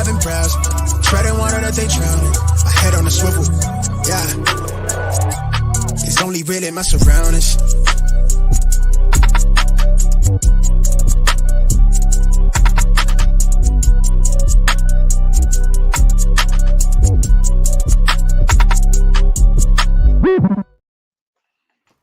having browse. Treading water that they drowning. My head on a swivel, yeah. It's only really my surroundings.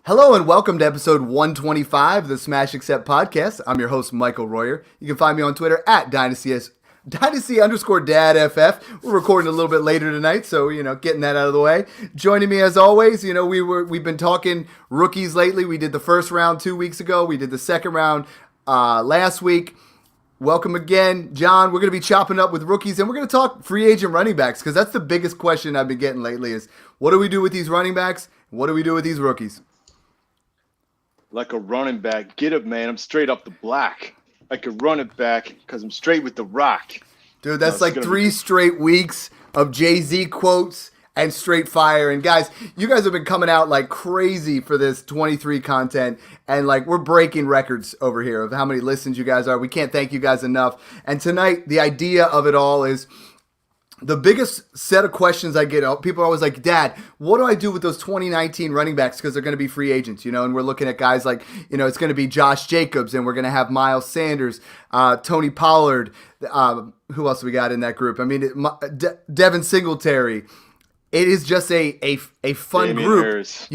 Hello and welcome to episode 125 of the Smash Accept podcast. I'm your host, Michael Royer. You can find me on Twitter at Dynasty_DadFF. We're recording a little bit later tonight, so, getting that out of the way. Joining me as always, we've been talking rookies lately. We did the first round 2 weeks ago. We did the second round last week. Welcome again, John. We're going to be chopping up with rookies, and we're going to talk free agent running backs, because that's the biggest question I've been getting lately is, what do we do with these running backs? What do we do with these rookies? Like a running back. Get up, man. I'm straight up the block. I could run it back because I'm straight with the rock. Dude, that's like 3 straight weeks of Jay-Z quotes and straight fire. And guys, you guys have been coming out like crazy for this 23 content. And like we're breaking records over here of how many listens you guys are. We can't thank you guys enough. And tonight, the idea of it all is the biggest set of questions I get, people are always like, Dad, what do I do with those 2019 running backs? Because they're going to be free agents, and we're looking at guys like, it's going to be Josh Jacobs, and we're going to have Miles Sanders, Tony Pollard. Who else we got in that group? I mean, Devin Singletary. It is just a fun Damien group, Harris.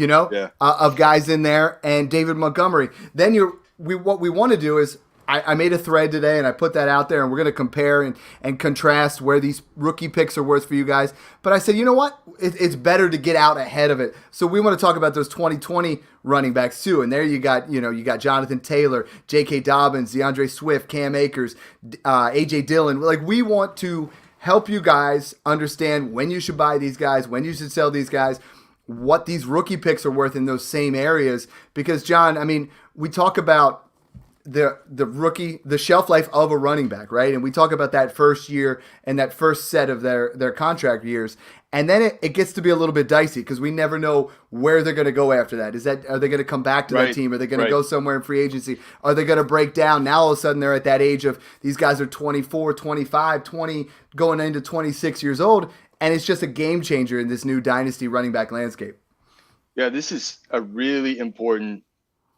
Of guys in there, and David Montgomery. Then what we want to do is, I made a thread today, and I put that out there, and we're going to compare and contrast where these rookie picks are worth for you guys. But I said, you know what? It's better to get out ahead of it. So we want to talk about those 2020 running backs too. And there you got Jonathan Taylor, J.K. Dobbins, DeAndre Swift, Cam Akers, A.J. Dillon. Like, we want to help you guys understand when you should buy these guys, when you should sell these guys, what these rookie picks are worth in those same areas. Because, John, I mean, we talk about the rookie, the shelf life of a running back, right? And we talk about that first year and that first set of their contract years. And then it gets to be a little bit dicey because we never know where they're going to go after that. Are they going to come back to that team? Are they going to go somewhere in free agency? Are they going to break down? Now all of a sudden they're at that age of these guys are 24, 25, 20, going into 26 years old. And it's just a game changer in this new dynasty running back landscape. Yeah, this is a really important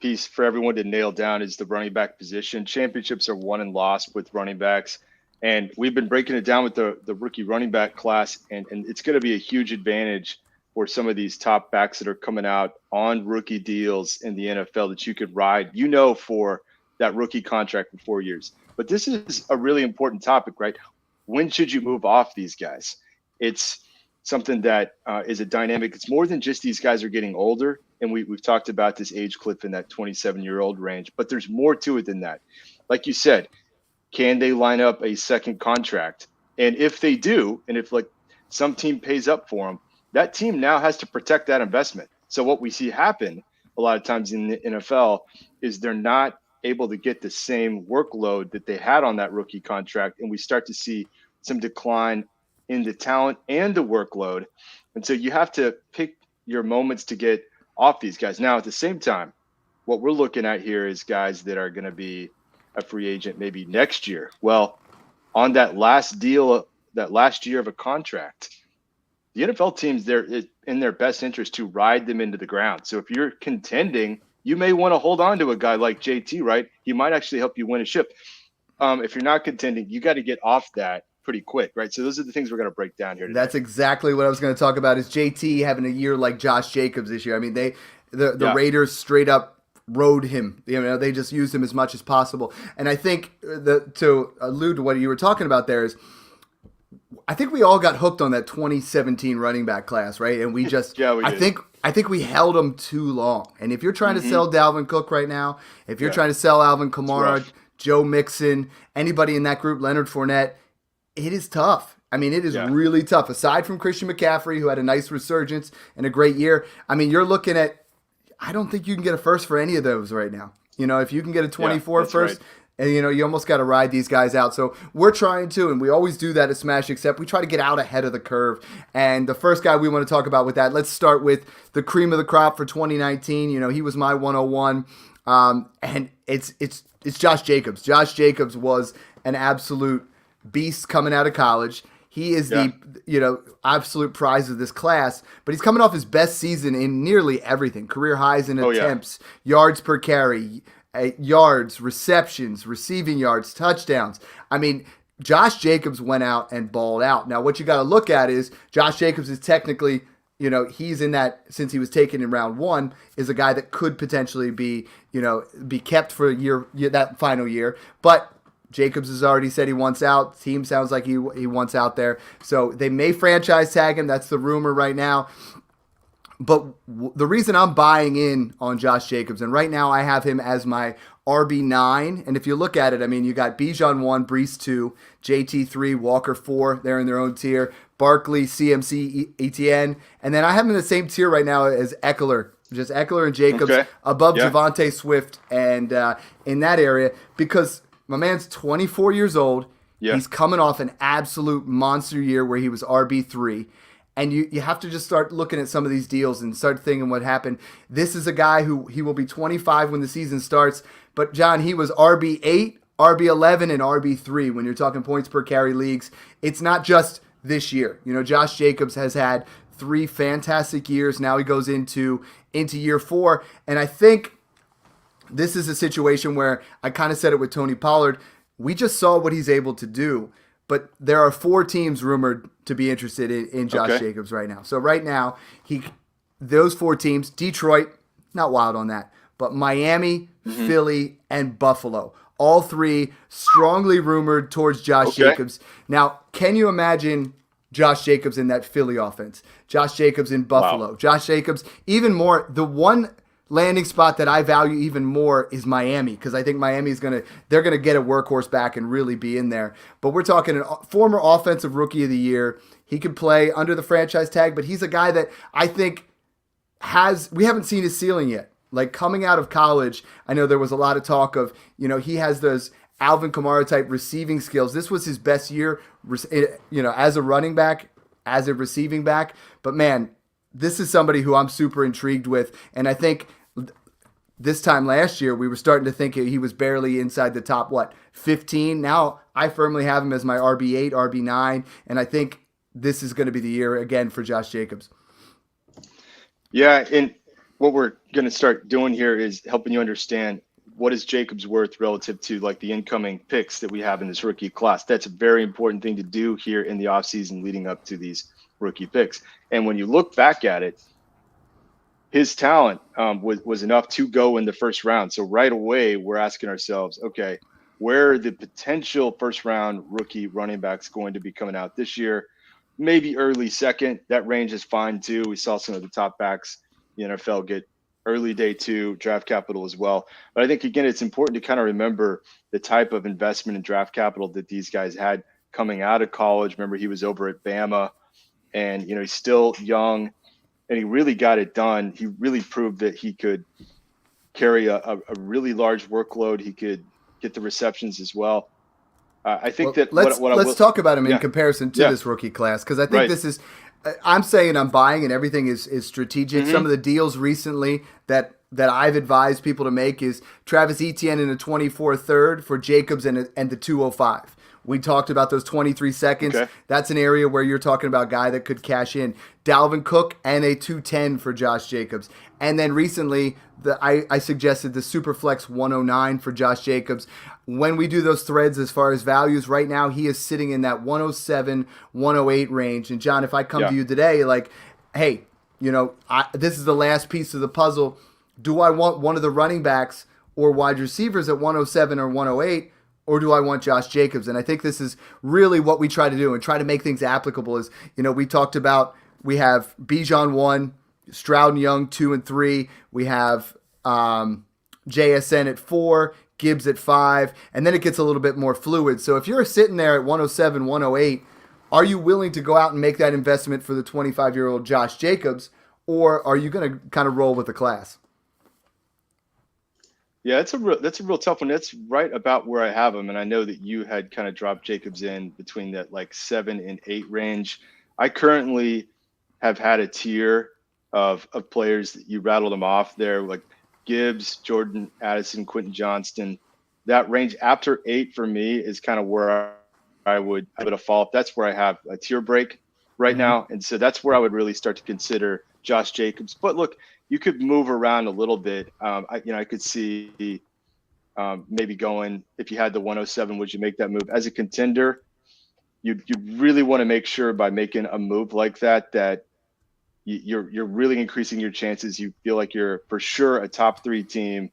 piece for everyone to nail down is the running back position. Championships are won and lost with running backs. And we've been breaking it down with the rookie running back class. And it's going to be a huge advantage for some of these top backs that are coming out on rookie deals in the NFL that you could ride, for that rookie contract for 4 years. But this is a really important topic, right? When should you move off these guys? It's something that is a dynamic. It's more than just these guys are getting older. And we've talked about this age cliff in that 27-year-old range, but there's more to it than that. Like you said, can they line up a second contract? And if they do, and if like some team pays up for them, that team now has to protect that investment. So what we see happen a lot of times in the NFL is they're not able to get the same workload that they had on that rookie contract. And we start to see some decline in the talent and the workload. And so you have to pick your moments to get off these guys. Now, at the same time, what we're looking at here is guys that are going to be a free agent maybe next year. Well, on that last deal, that last year of a contract, the NFL teams, they're in their best interest to ride them into the ground. So if you're contending, you may want to hold on to a guy like JT, right? He might actually help you win a ship. If you're not contending, you got to get off that pretty quick, right? So those are the things we're going to break down here today. That's exactly what I was going to talk about is JT having a year like Josh Jacobs this year. I mean, the Raiders straight up rode him. They just used him as much as possible. And I think to allude to what you were talking about there is I think we all got hooked on that 2017 running back class, right? And we just I think we held them too long. And if you're trying to sell Dalvin Cook right now, if you're trying to sell Alvin Kamara, Joe Mixon, anybody in that group, Leonard Fournette, it is tough. I mean, it is really tough. Aside from Christian McCaffrey, who had a nice resurgence and a great year, I mean, you're looking at, I don't think you can get a first for any of those right now. If you can get a 24 first, and you almost got to ride these guys out. So we're trying to, and we always do that at Smash Accept. We try to get out ahead of the curve. And the first guy we want to talk about with that, let's start with the cream of the crop for 2019. He was my 101. And it's Josh Jacobs. Josh Jacobs was an absolute beast coming out of college. He is Yeah. the absolute prize of this class, but he's coming off his best season in nearly everything. Career highs in Oh, yeah. attempts, yards per carry, yards, receptions, receiving yards, touchdowns. I mean, Josh Jacobs went out and balled out. Now, what you got to look at is Josh Jacobs is technically, he's in that, since he was taken in round 1, is a guy that could potentially be kept for that final year. But Jacobs has already said he wants out. Team sounds like he wants out there. So they may franchise tag him. That's the rumor right now. But the reason I'm buying in on Josh Jacobs, and right now I have him as my RB9. And if you look at it, I mean, you got Bijan 1, Brees 2, JT 3, Walker 4. They're in their own tier. Barkley, CMC, ETN. And then I have him in the same tier right now as Eckler. Just Eckler and Jacobs above Javonte Swift and in that area, because my man's 24 years old. Yeah. He's coming off an absolute monster year where he was RB3. And you have to just start looking at some of these deals and start thinking what happened. This is a guy who he will be 25 when the season starts. But, John, he was RB8, RB11, and RB3 when you're talking points per carry leagues. It's not just this year. Josh Jacobs has had 3 fantastic years. Now he goes into year 4. And I think this is a situation where I kind of said it with Tony Pollard. We just saw what he's able to do. But there are 4 teams rumored to be interested in Josh Jacobs right now. So right now, those 4 teams, Detroit, not wild on that, but Miami, Philly, and Buffalo, all 3 strongly rumored towards Josh Jacobs. Now, can you imagine Josh Jacobs in that Philly offense? Josh Jacobs in Buffalo. Wow. Josh Jacobs, even more, the one landing spot that I value even more is Miami, because I think Miami's they're gonna get a workhorse back and really be in there. But we're talking a former offensive rookie of the year. He could play under the franchise tag, but he's a guy that I think we haven't seen his ceiling yet. Like coming out of college, I know there was a lot of talk of, he has those Alvin Kamara type receiving skills. This was his best year, as a running back, as a receiving back. But man, this is somebody who I'm super intrigued with, and I think this time last year, we were starting to think he was barely inside the top, 15? Now I firmly have him as my RB8, RB9, and I think this is going to be the year again for Josh Jacobs. Yeah, and what we're going to start doing here is helping you understand what is Jacobs worth relative to the incoming picks that we have in this rookie class. That's a very important thing to do here in the offseason leading up to these rookie picks. And when you look back at it, his talent was enough to go in the first round. So right away, we're asking ourselves, okay, where are the potential first round rookie running backs going to be coming out this year? Maybe early second. That range is fine too. We saw some of the top backs in the NFL get early day 2 draft capital as well. But I think, again, it's important to kind of remember the type of investment in draft capital that these guys had coming out of college. Remember, he was over at Bama, and he's still young. And he really got it done. He really proved that he could carry a really large workload. He could get the receptions as well. I think let's talk about him in comparison to this rookie class, because I think this is. I'm saying I'm buying, and everything is strategic. Some of the deals recently that I've advised people to make is Travis Etienne in a 24 third for Jacobs and the 205. We talked about those 23 seconds. Okay. That's an area where you're talking about a guy that could cash in. Dalvin Cook and a 210 for Josh Jacobs. And then recently, I suggested the Superflex 109 for Josh Jacobs. When we do those threads as far as values, right now he is sitting in that 107, 108 range. And John, if I come to you today, hey, this is the last piece of the puzzle. Do I want one of the running backs or wide receivers at 107 or 108? Or do I want Josh Jacobs? And I think this is really what we try to do and try to make things applicable. Is, we talked about, we have Bijan 1, Stroud and Young 2 and 3. We have JSN at 4, Gibbs at 5, and then it gets a little bit more fluid. So if you're sitting there at 107, 108, are you willing to go out and make that investment for the 25-year-old Josh Jacobs, or are you going to kind of roll with the class? Yeah, that's a real tough one. That's right about where I have him, and I know that you had kind of dropped Jacobs in between that 7 and 8 range. I currently have had a tier of players that you rattled them off there, like Gibbs, Jordan Addison, Quentin Johnston. That range after 8 for me is kind of where I would a fall off. That's where I have a tier break right now, and so that's where I would really start to consider Josh Jacobs. But look, you could move around a little bit. I could see maybe going, if you had the 107, would you make that move as a contender? You really want to make sure by making a move like that you're really increasing your chances. You feel like you're for sure a top 3 team.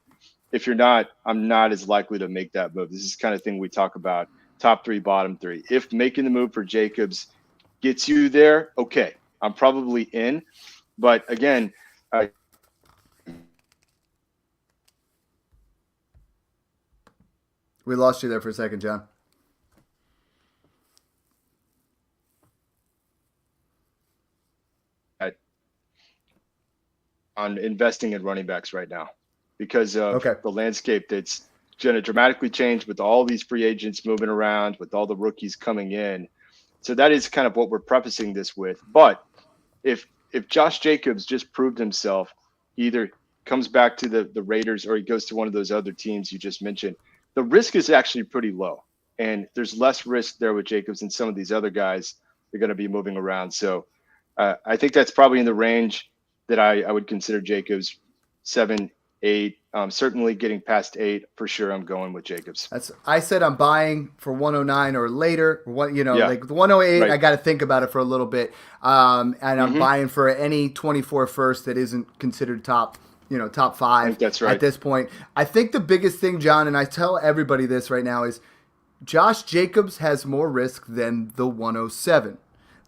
If you're not, I'm not as likely to make that move. This is the kind of thing we talk about, top 3, bottom 3. If making the move for Jacobs gets you there, okay, I'm probably in. But again, we lost you there for a second, John. on investing in running backs right now because of Okay. the landscape that's going to dramatically change with all these free agents moving around, with all the rookies coming in. So that is kind of what we're prefacing this with. But if Josh Jacobs just proved himself, he either comes back to the Raiders or he goes to one of those other teams you just mentioned, the risk is actually pretty low. And there's less risk there with Jacobs than some of these other guys that are going to be moving around. So I think that's probably in the range that I would consider Jacobs, 7, 8. Certainly getting past 8 for sure. I'm going with Jacobs. I said I'm buying for 109 or later. Yeah. Like the 108, Right. I got to think about it for a little bit. And I'm buying for any 24 first that isn't considered top 5 I think that's right. at this point. I think the biggest thing, John, and I tell everybody this right now, is Josh Jacobs has more risk than the 107.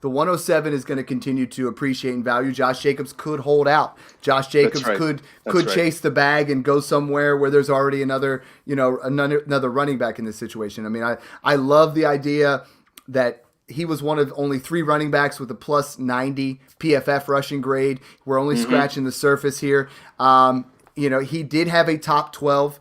The 107 is going to continue to appreciate in value. Josh Jacobs could hold out. Josh Jacobs right. could That's right. chase the bag and go somewhere where there's already another running back in this situation. I mean, I love the idea that he was one of only 3 running backs with a plus 90 PFF rushing grade. We're only scratching the surface here. He did have a top 12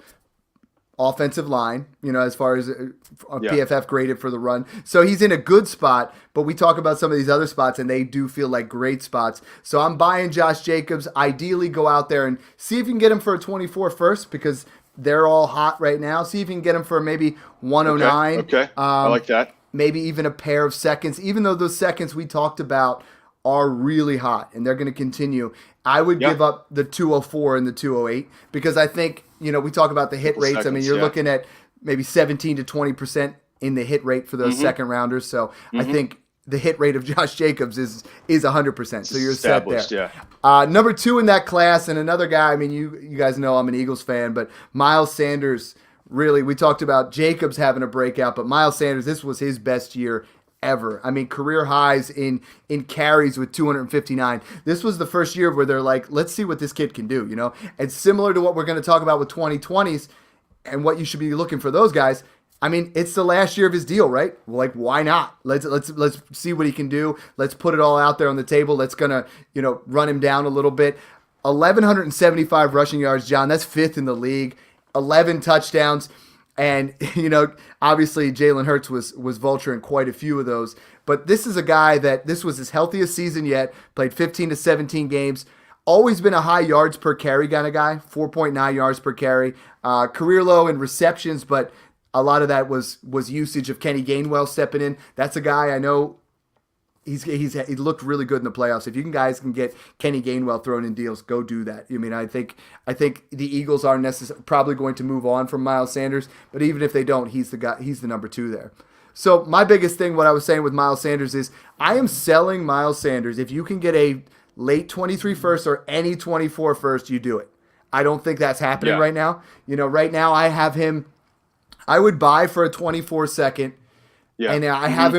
offensive line, as far as PFF graded for the run. So he's in a good spot, but we talk about some of these other spots and they do feel like great spots. So I'm buying Josh Jacobs. Ideally go out there and see if you can get him for a 24 first because they're all hot right now. See if you can get him for maybe 109. Okay. I like that. Maybe even a pair of seconds, even though those seconds we talked about are really hot and they're going to continue. I would give up the 204 and the 208 because I think, we talk about the hit rates. I mean, you're looking at maybe 17 to 20% in the hit rate for those second rounders. So I think the hit rate of Josh Jacobs is 100%. So you're set there. Yeah. Number 2 in that class and another guy, I mean, you guys know I'm an Eagles fan, but Miles Sanders, really, we talked about Jacobs having a breakout, but Miles Sanders, this was his best year ever. I mean, career highs in carries with 259. This was the first year where they're like, let's see what this kid can do, And similar to what we're going to talk about with 2020s and what you should be looking for those guys. I mean, it's the last year of his deal, right? Like, why not? Let's see what he can do. Let's put it all out there on the table. Let's run him down a little bit. 1,175 rushing yards, John. That's 5th in the league. 11 touchdowns. And, obviously Jalen Hurts was vulturing quite a few of those. But this is a guy that this was his healthiest season yet, played 15 to 17 games, always been a high yards per carry kind of guy, 4.9 yards per carry. Career low in receptions, but a lot of that was usage of Kenny Gainwell stepping in. That's a guy I know he looked really good in the playoffs. If you guys can get Kenny Gainwell thrown in deals, go do that. I mean, I think the Eagles are probably going to move on from Miles Sanders, but even if they don't, he's the guy. He's the number 2 there. So my biggest thing, what I was saying with Miles Sanders is I am selling Miles Sanders. If you can get a late 23 first or any 24 first, you do it. I don't think that's happening right now. Right now I have him. I would buy for a 24 second. Yeah. And I have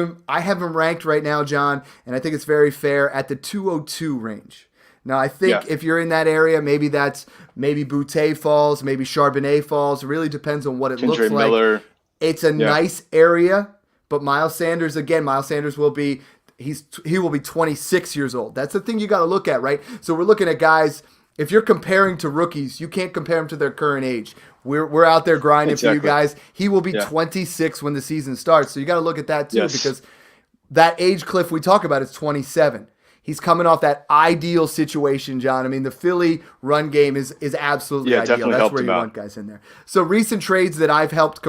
him ranked right now, John, and I think it's very fair at the 202 range. Now, I think if you're in that area, maybe Boutte falls, maybe Charbonnet falls. It really depends on what it looks like. Miller. It's a nice area, but Miles Sanders will be 26 years old. That's the thing you got to look at, right? So we're looking at guys. If you're comparing to rookies, you can't compare them to their current age. We're out there grinding for you guys. He will be 26 when the season starts. So you got to look at that too because that age cliff we talk about is 27. He's coming off that ideal situation, John. I mean, the Philly run game is absolutely ideal. That's where you want guys in there. So recent trades that I've helped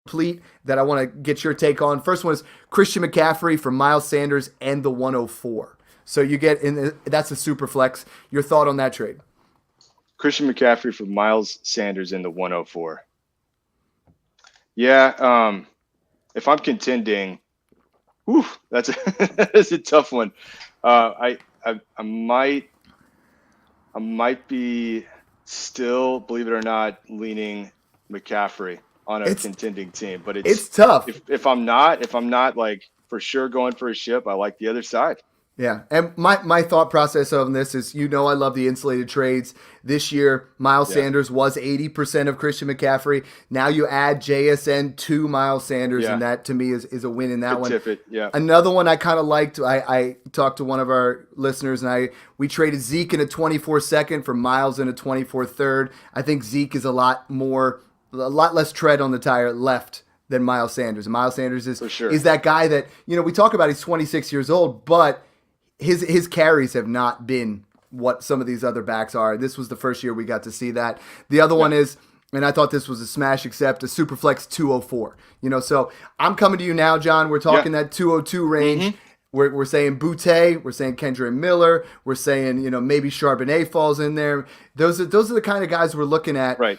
complete that I want to get your take on. First one is Christian McCaffrey for Miles Sanders and the 104. So you get that's a super flex. Your thought on that trade? Christian McCaffrey for Miles Sanders in the 104. Yeah, if I'm contending, that's that's a tough one. I might be still, believe it or not, leaning McCaffrey on a contending team, but it's tough. If I'm not like for sure going for a ship, I like the other side. Yeah, and my thought process on this is, I love the insulated trades. This year, Miles Sanders was 80% of Christian McCaffrey. Now you add JSN to Miles Sanders, and that to me is a win in that one. Another one I kind of liked, I talked to one of our listeners, and we traded Zeke in a 24 second for Miles in a 24 third. I think Zeke is a lot less tread on the tire left than Miles Sanders. And Miles Sanders is that guy that, we talk about he's 26 years old, but his carries have not been what some of these other backs are. This was the first year we got to see that. The other one is, and I thought this was a smash accept, a Superflex 204. So I'm coming to you now, John. We're talking that 202 range. Mm-hmm. We're saying Boutte, we're saying Kendre Miller, we're saying, maybe Charbonnet falls in there. Those are the kind of guys we're looking at. Right.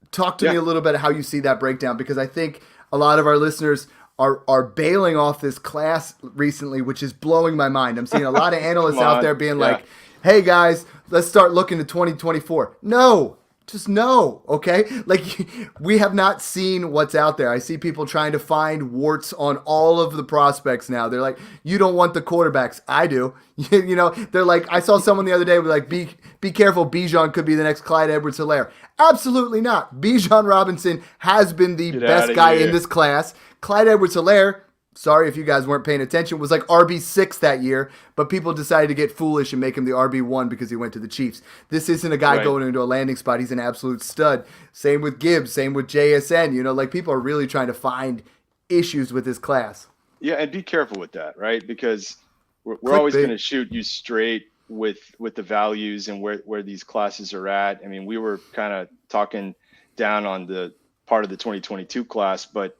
Talk to me a little bit how you see that breakdown, because I think a lot of our listeners are bailing off this class recently, which is blowing my mind. I'm seeing a lot of analysts out there being like, hey guys, let's start looking at 2024. No, just no, okay? Like, we have not seen what's out there. I see people trying to find warts on all of the prospects now. They're like, you don't want the quarterbacks. I do. They're like, I saw someone the other day with like, be careful, Bijan could be the next Clyde Edwards-Helaire. Absolutely not. Bijan Robinson has been the best guy in this class. Clyde Edwards-Helaire, sorry if you guys weren't paying attention, was like RB6 that year, but people decided to get foolish and make him the RB1 because he went to the Chiefs. This isn't a guy going into a landing spot. He's an absolute stud. Same with Gibbs, same with JSN. Like, people are really trying to find issues with this class. Yeah, and be careful with that, right? Because we're always going to shoot you straight with the values and where these classes are at. I mean, we were kind of talking down on the part of the 2022 class, but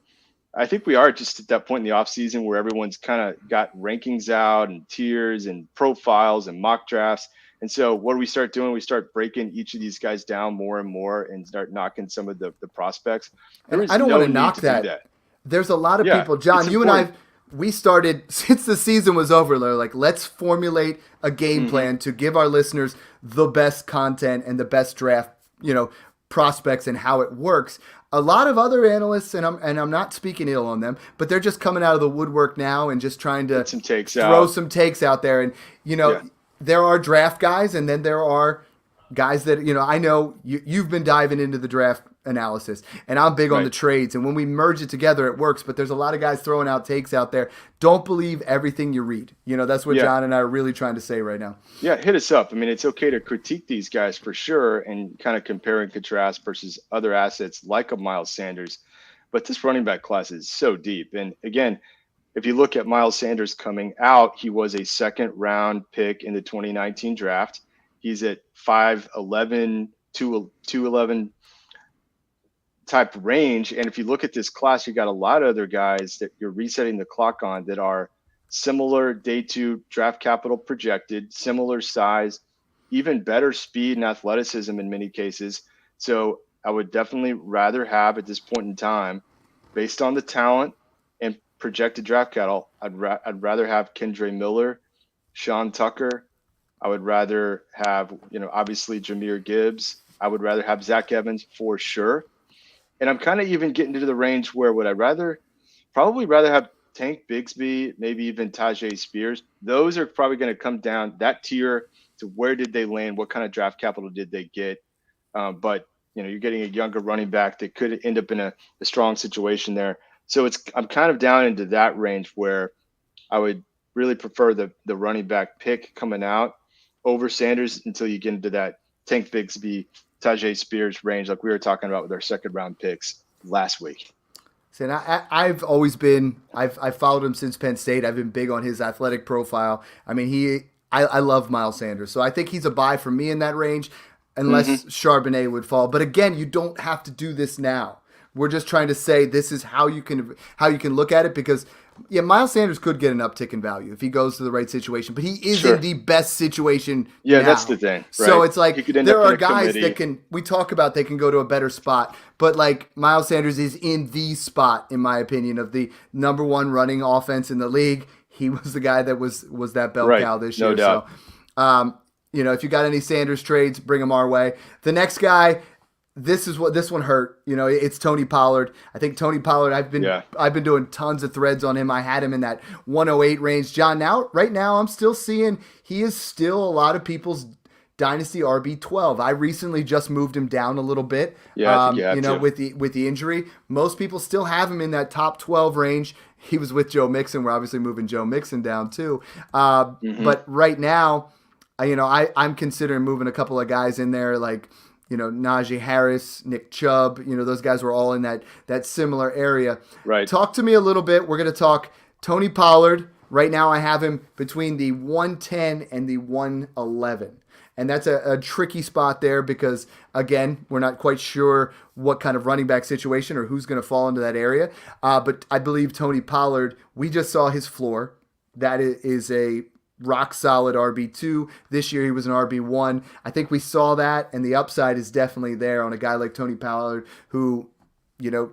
I think we are just at that point in the offseason where everyone's kind of got rankings out and tiers and profiles and mock drafts. And so what do we start doing? We start breaking each of these guys down more and more and start knocking some of the prospects. I don't want to knock that. There's a lot of people. John, you and I, we started, since the season was over, like, let's formulate a game plan to give our listeners the best content and the best draft, prospects and how it works. A lot of other analysts, and I'm not speaking ill on them, but they're just coming out of the woodwork now and just trying to throw some takes out there. And, there are draft guys, and then there are guys that, I know you've been diving into the draft analysis, and I'm big on the trades. And when we merge it together, it works. But there's a lot of guys throwing out takes out there. Don't believe everything you read. That's what John and I are really trying to say right now. Yeah, hit us up. I mean, it's okay to critique these guys for sure and kind of compare and contrast versus other assets like a Miles Sanders. But this running back class is so deep. And again, if you look at Miles Sanders coming out, he was a second-round pick in the 2019 draft. He's at 5'11", 211 type range. And if you look at this class, you got a lot of other guys that you're resetting the clock on that are similar day two draft capital projected, similar size, even better speed and athleticism in many cases. So I would definitely rather have at this point in time, based on the talent and projected draft capital, I'd rather have Kendre Miller, Sean Tucker. I would rather have, obviously Jahmyr Gibbs. I would rather have Zach Evans for sure. And I'm kind of even getting into the range where would I probably rather have Tank Bigsby, maybe even Tajay Spears. Those are probably going to come down that tier to where did they land? What kind of draft capital did they get? But, you're getting a younger running back that could end up in a strong situation there. So I'm kind of down into that range where I would really prefer the running back pick coming out over Sanders until you get into that Tank Bigsby, Tajay Spears range like we were talking about with our second-round picks last week. And I've always been I've followed him since Penn State. I've been big on his athletic profile. I mean, I love Miles Sanders, so I think he's a buy for me in that range, unless Charbonnet would fall. But again, you don't have to do this now. We're just trying to say this is how you can look at it, because Miles Sanders could get an uptick in value if he goes to the right situation, but he is in the best situation. Yeah, now. that's the thing. Right? So it's like there are guys committee. that they can go to a better spot, but like Miles Sanders is in the spot, in my opinion, of the number one running offense in the league. He was the guy that was that bell cow this year. No doubt. So, if you got any Sanders trades, bring them our way. The next guy. This one hurt. It's Tony Pollard. I think Tony Pollard, I've been doing tons of threads on him. I had him in that 108 range. John, right now I'm still seeing he is still a lot of people's dynasty RB12. I recently just moved him down a little bit. Yeah, I think with the injury. Most people still have him in that top 12 range. He was with Joe Mixon. We're obviously moving Joe Mixon down too. But right now, I'm considering moving a couple of guys in there like Najee Harris, Nick Chubb, those guys were all in that similar area. Right. Talk to me a little bit. We're going to talk Tony Pollard. Right now I have him between the 110 and the 111. And that's a tricky spot there because, again, we're not quite sure what kind of running back situation or who's going to fall into that area. But I believe Tony Pollard, we just saw his floor. That is a rock solid RB2. This year he was an RB1. I think we saw that, and the upside is definitely there on a guy like Tony Pollard who,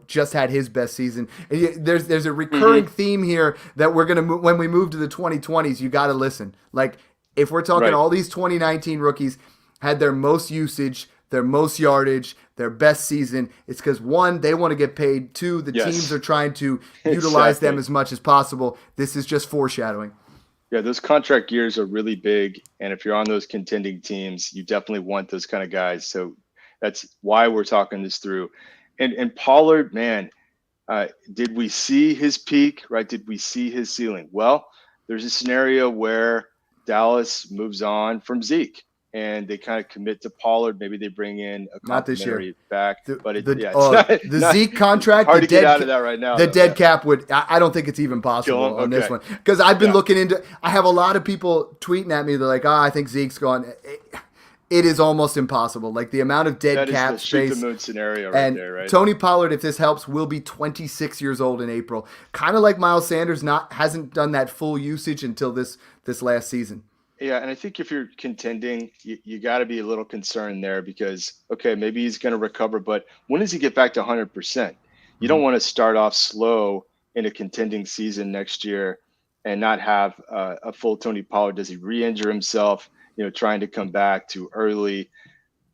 just had his best season. And there's a recurring theme here that we're going to when we move to the 2020s, you got to listen. Like if we're talking all these 2019 rookies had their most usage, their most yardage, their best season, it's because one, they want to get paid. Two, the teams are trying to utilize them as much as possible. This is just foreshadowing. Yeah, those contract years are really big. And if you're on those contending teams, you definitely want those kind of guys. So that's why we're talking this through. And Pollard, man, did we see his peak, right? Did we see his ceiling? Well, there's a scenario where Dallas moves on from Zeke and they kind of commit to Pollard. Maybe they bring in a complimentary back. The Zeke contract, hard to get out of that right now. The dead cap would, I don't think it's even possible on this one. Because I've been looking into, I have a lot of people tweeting at me. They're like, I think Zeke's gone. It is almost impossible. Like the amount of dead cap space. Shoot the moon scenario right there, right? Tony Pollard, if this helps, will be 26 years old in April. Kind of like Miles Sanders, hasn't done that full usage until this last season. Yeah, and I think if you're contending, you got to be a little concerned there because, okay, maybe he's going to recover, but when does he get back to 100%? You don't want to start off slow in a contending season next year and not have a full Tony Pollard. Does he re-injure himself, trying to come back too early?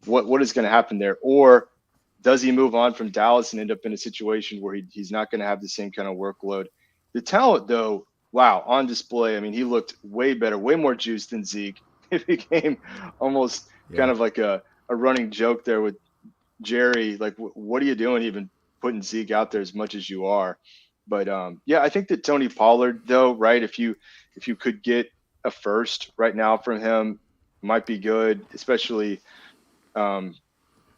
What is going to happen there? Or does he move on from Dallas and end up in a situation where he's not going to have the same kind of workload? The talent, though, wow, on display. I mean, he looked way better, way more juice than Zeke. It became almost kind of like a running joke there with Jerry. Like, what are you doing even putting Zeke out there as much as you are? But, I think that Tony Pollard, though, right, if you could get a first right now from him, might be good, especially, if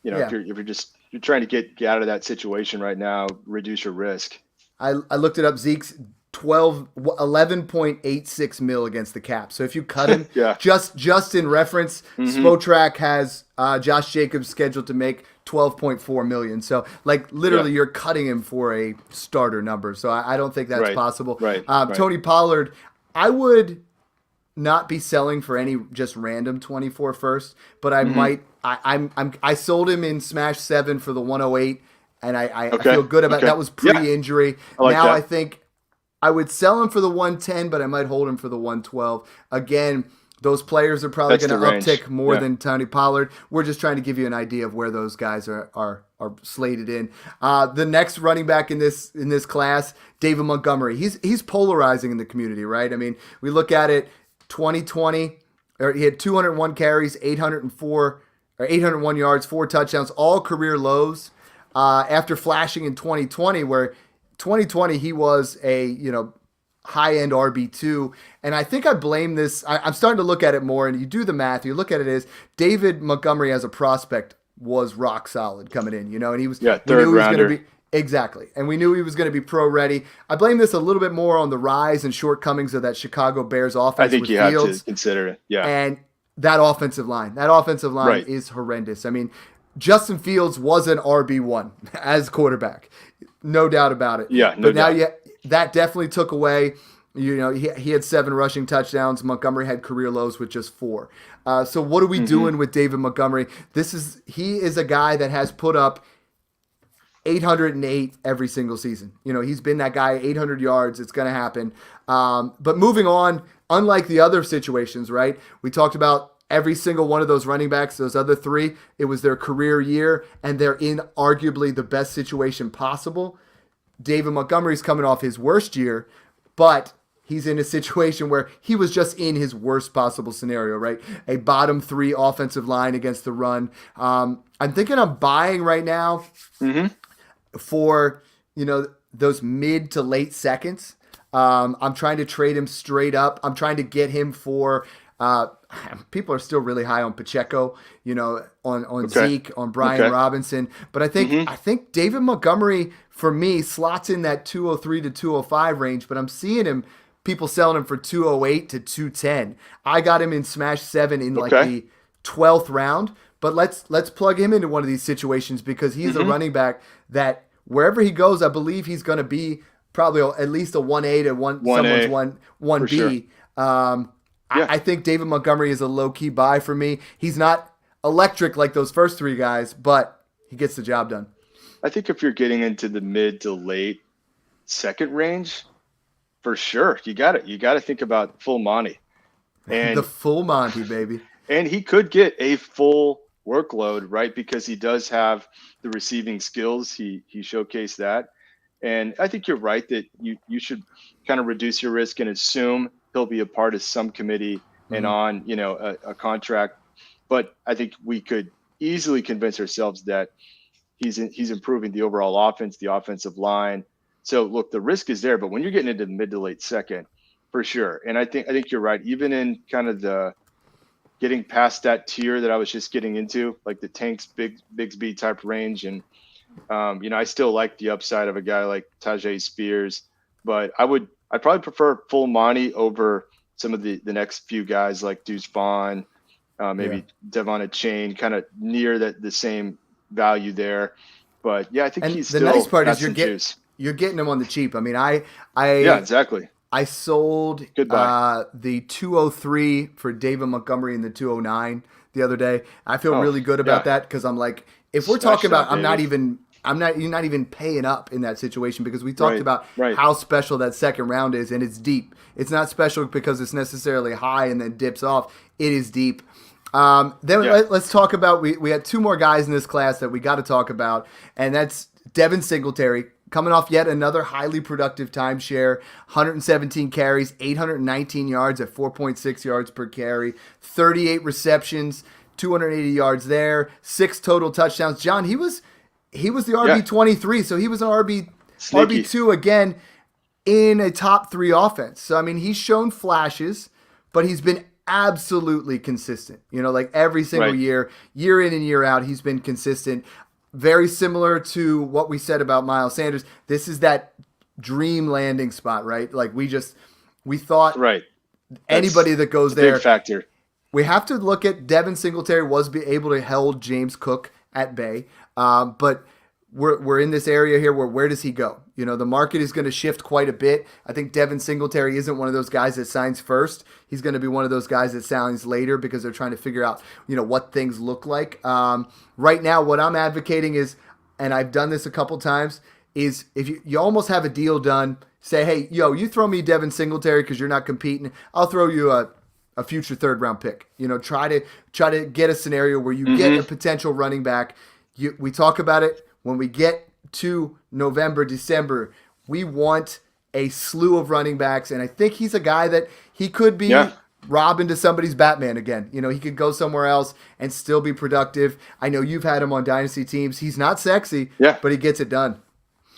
you're trying to get out of that situation right now, reduce your risk. I looked it up. Zeke's 11.86 mil against the cap. So if you cut him, just in reference, Spotrac has Josh Jacobs scheduled to make 12.4 million. So like literally you're cutting him for a starter number. So I don't think that's possible. Right. Tony Pollard, I would not be selling for any just random 24 first, but I might. I sold him in Smash 7 for the 108, and I feel good about that. Was pre-injury. Now I think I would sell him for the 110, but I might hold him for the 112. Again, those players are probably going to uptick more than Tony Pollard. We're just trying to give you an idea of where those guys are slated in. The next running back in this class, David Montgomery. He's polarizing in the community, right? I mean, we look at it. 2020, he had 201 carries, 801 yards, 4 touchdowns, all career lows. After flashing in 2020, where 2020 he was a high-end RB2, and I think I blame this. I'm starting to look at it more, and you do the math. You look at it as David Montgomery as a prospect was rock solid coming in, and he was third rounder. Exactly. And we knew he was going to be pro ready. I blame this a little bit more on the rise and shortcomings of that Chicago Bears offense. I think with you Fields. have to consider it. Yeah. And that offensive line is horrendous. I mean, Justin Fields was an RB1 as quarterback, no doubt about it. Yeah, no but now doubt. that definitely took away. He had 7 rushing touchdowns. Montgomery had career lows with just 4. So what are we doing with David Montgomery? He is a guy that has put up 808 every single season. He's been that guy, 800 yards. It's going to happen. But moving on, unlike the other situations, right? We talked about every single one of those running backs, those other 3, it was their career year, and they're in arguably the best situation possible. David Montgomery's coming off his worst year, but he's in a situation where he was just in his worst possible scenario, right? A bottom 3 offensive line against the run. I'm thinking I'm buying right now for, those mid to late seconds. I'm trying to trade him straight up. I'm trying to get him for people are still really high on Pacheco, on Zeke, on Brian Robinson. But I think David Montgomery, for me, slots in that 203 to 205 range, but I'm seeing people selling him for 208 to 210. I got him in Smash 7 in like the 12th round. But let's plug him into one of these situations because he's a running back that wherever he goes, I believe he's going to be probably at least a 1A to someone's 1B. Sure. I think David Montgomery is a low-key buy for me. He's not electric like those first 3 guys, but he gets the job done. I think if you're getting into the mid to late second range, for sure, you got to think about full Monty. And the full Monty, baby. And he could get a full workload, right? Because he does have the receiving skills. He showcased that. And I think you're right that you should kind of reduce your risk and assume he'll be a part of some committee and on, a contract. But I think we could easily convince ourselves that he's improving the overall offense, the offensive line. So look, the risk is there, but when you're getting into the mid to late second, for sure. And I think you're right. Even in kind of the getting past that tier that I was just getting into, like the Tanks, Bigsby type range. And, I still like the upside of a guy like Tajay Spears, but I'd probably prefer full Monty over some of the next few guys like Deuce Vaughn, maybe Devon Achane, kind of near the same value there. But yeah, I think he's the still nice part is juice. You're getting him on the cheap. I mean, yeah, exactly. I sold the 203 for David Montgomery and the 209 the other day. I feel really good about that because I'm like, if we're talking about, you're not even paying up in that situation because we talked about how special that second round is, and it's deep. It's not special because it's necessarily high and then dips off. It is deep. Let's talk about, we had 2 more guys in this class that we got to talk about, and that's Devin Singletary, coming off yet another highly productive timeshare, 117 carries, 819 yards at 4.6 yards per carry, 38 receptions, 280 yards there, 6 total touchdowns. John, he was the RB23, so he was an RB2 again in a top 3 offense. So, I mean, he's shown flashes, but he's been absolutely consistent. Like every single year in and year out, he's been consistent. Very similar to what we said about Miles Sanders. This is that dream landing spot, right? Like we thought anybody that goes there. Big factor. We have to look at Devin Singletary was able to hold James Cook at bay. But we're in this area here where does he go? The market is going to shift quite a bit. I think Devin Singletary isn't one of those guys that signs first. He's going to be one of those guys that signs later because they're trying to figure out, what things look like. Right now, what I'm advocating is, and I've done this a couple times, is if you almost have a deal done, say, hey, you throw me Devin Singletary because you're not competing. I'll throw you a future 3rd round pick. Try to get a scenario where you get a potential running back. We talk about it when we get to November, December. We want a slew of running backs, and I think he's a guy that he could be Robin to somebody's Batman again. He could go somewhere else and still be productive. I know you've had him on dynasty teams. He's not sexy, but he gets it done.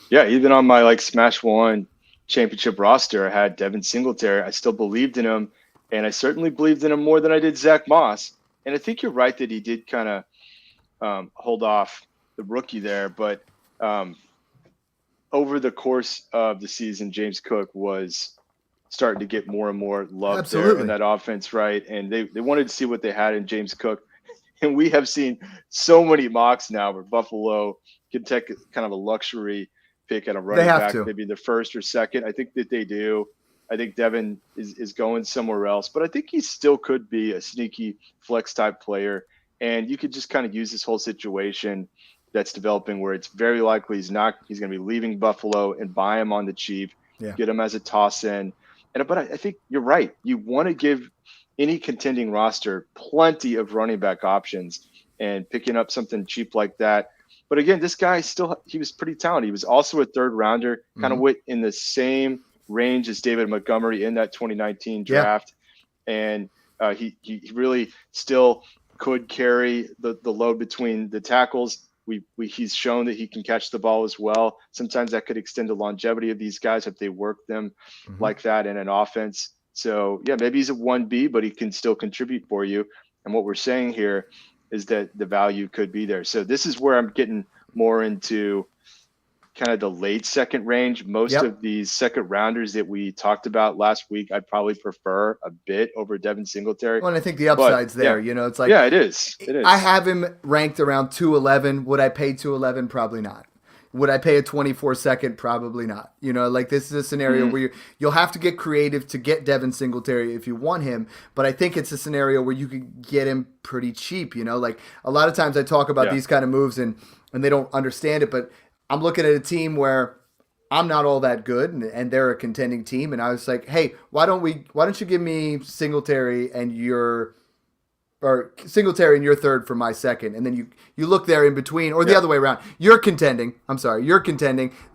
Yeah, even on my Smash 1 championship roster, I had Devin Singletary. I still believed in him, and I certainly believed in him more than I did Zach Moss. And I think you're right that he did kind of hold off the rookie there, but over the course of the season, James Cook was starting to get more and more love there in that offense, right? And they wanted to see what they had in James Cook. And we have seen so many mocks now where Buffalo can take kind of a luxury pick at a running back, maybe the first or second. I think that they do. I think Devin is going somewhere else, but I think he still could be a sneaky flex type player. And you could just kind of use this whole situation that's developing where it's very likely he's going to be leaving Buffalo and buy him on the cheap, get him as a toss in. But I think you're right. You want to give any contending roster plenty of running back options, and picking up something cheap like that. But again, this guy he was pretty talented. He was also a third rounder, kind of went in the same range as David Montgomery in that 2019 draft. And he really still could carry the load between the tackles. He's shown that he can catch the ball as well. Sometimes that could extend the longevity of these guys if they work them like that in an offense. So yeah, maybe he's a 1B, but he can still contribute for you. And what we're saying here is that the value could be there. So this is where I'm getting more into kind of the late second range. Most of these second rounders that we talked about last week, I'd probably prefer a bit over Devin Singletary. Well, and I think the upside's there. It's like, it is. I have him ranked around 211. Would I pay 211? Probably not. Would I pay a 24-second? Probably not. Like this is a scenario where you'll have to get creative to get Devin Singletary if you want him. But I think it's a scenario where you could get him pretty cheap. Like a lot of times I talk about these kind of moves and they don't understand it. But I'm looking at a team where I'm not all that good and they're a contending team. And I was like, hey, why don't you give me Singletary and your third for my second, and then you look there in between, or the other way around. You're contending.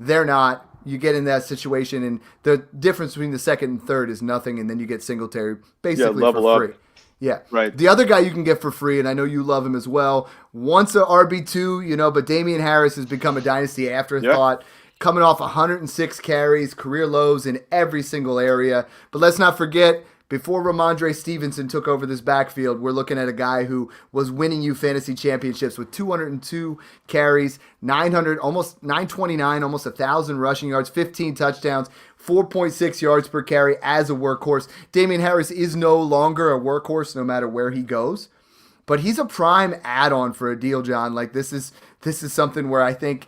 They're not. You get in that situation, and the difference between the second and third is nothing, and then you get Singletary basically for free. Yeah, right. The other guy you can get for free, and I know you love him as well. Once a RB2, but Damian Harris has become a dynasty afterthought. Coming off 106 carries, career lows in every single area. But let's not forget, before Ramondre Stevenson took over this backfield, we're looking at a guy who was winning you fantasy championships with 202 carries, 929, almost 1,000 rushing yards, 15 touchdowns, 4.6 yards per carry as a workhorse. Damian Harris is no longer a workhorse no matter where he goes, but he's a prime add-on for a deal, John. Like this is something where I think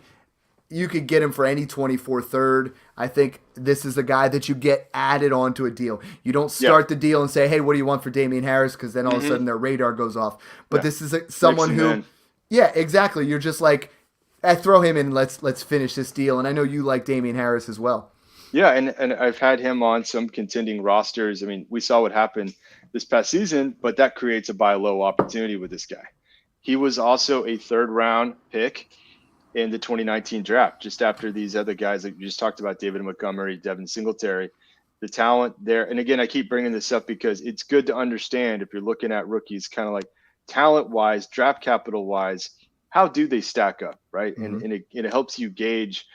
you could get him for any 24 third. I think this is a guy that you get added onto a deal. You don't start the deal and say, hey, what do you want for Damian Harris? Because then all of a sudden their radar goes off. But this is someone who, exactly. You're just like, throw him in. Let's finish this deal. And I know you like Damian Harris as well. Yeah, and I've had him on some contending rosters. I mean, we saw what happened this past season, but that creates a buy low opportunity with this guy. He was also a third round pick in the 2019 draft, just after these other guys that you just talked about, David Montgomery, Devin Singletary. The talent there, and again, I keep bringing this up because it's good to understand if you're looking at rookies, kind of like talent-wise, draft capital-wise, how do they stack up, right? And it helps you gauge